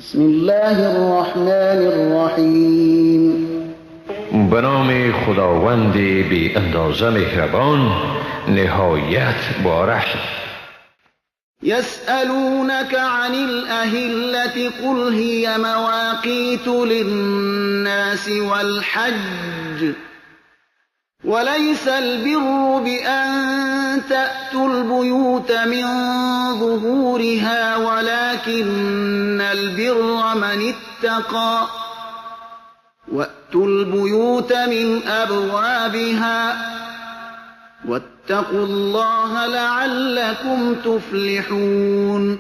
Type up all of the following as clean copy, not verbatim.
بسم الله الرحمن الرحیم. به نام خداوند بی اندازه مهربان نهایت بارحم. يسألونك عن الأهلة قل هي مواقيت للناس والحج وليس البر بأن تأتوا البيوت من ظهورها ولكن البر من اتقى وأتوا البيوت من أبوابها واتقوا الله لعلكم تفلحون.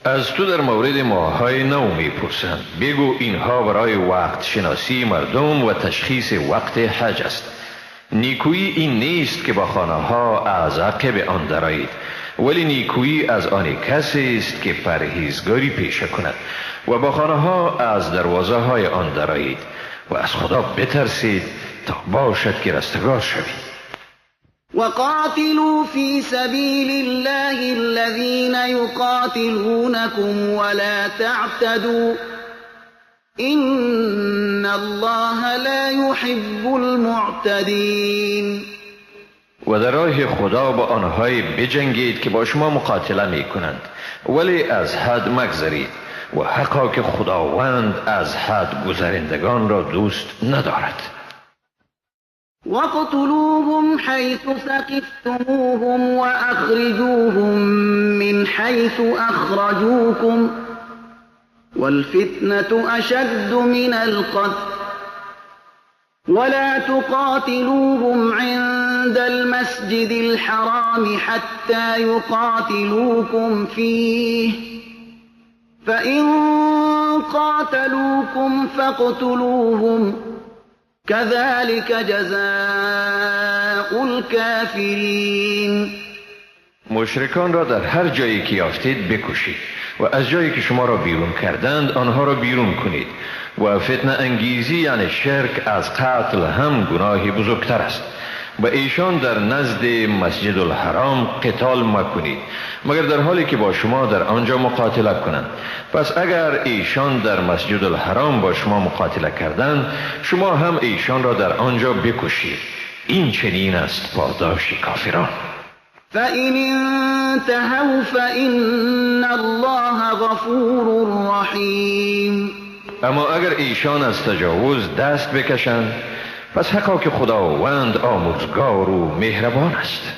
از تو در مورد ماه‌های نو می‌پرسند. بگو اینها برای وقت شناسی مردم و تشخیص وقت حج است. نیکویی این نیست که با خانه‌ها از عقب آن درآیید، ولی نیکویی از آن کسی است که پرهیزگاری پیشه کند و با خانه‌ها از دروازه‌های آن درآیید و از خدا بترسید تا باشد که رستگار شوید. وقاتلوا في سبيل الله الذين يقاتلونكم ولا تعتدوا إن الله لا يحب المعتدين. و در راه خدا با آنهایی بجنگید که با شما مقاتله می کنند، ولی از حد مگذرید و حقا که خداوند از حد گذرندگان را دوست ندارد. وَاقْتُلُوهُمْ حَيْثُ ثَقِفْتُمُوهُمْ وَأَخْرِجُوهُمْ مِنْ حَيْثُ أَخْرَجُوكُمْ وَالْفِتْنَةُ أَشَدُّ مِنَ الْقَتْلِ وَلَا تُقَاتِلُوهُمْ عِندَ الْمَسْجِدِ الْحَرَامِ حَتَّى يُقَاتِلُوكُمْ فِيهِ فَإِنْ قَاتَلُوكُمْ فَاقْتُلُوهُمْ كذلك جزاء الكافرین. مشرکان را در هر جایی که یافتید بکشید و از جایی که شما را بیرون کردند آنها را بیرون کنید و فتنه انگیزی یعنی شرک از قتل هم گناهی بزرگتر است. با ایشان در نزد مسجد الحرام قتال مکنید مگر در حالی که با شما در آنجا مقاتله کنند. پس اگر ایشان در مسجد الحرام با شما مقاتله کردند شما هم ایشان را در آنجا بکشید. این چنین است پاداش کافران. فَإِنِ انتهوا فَإِنَّ اللَّهَ غَفُورٌ رَحِيمٌ. اما اگر ایشان از تجاوز دست بکشند پس حقا که خداوند آمرزگار و مهربان است.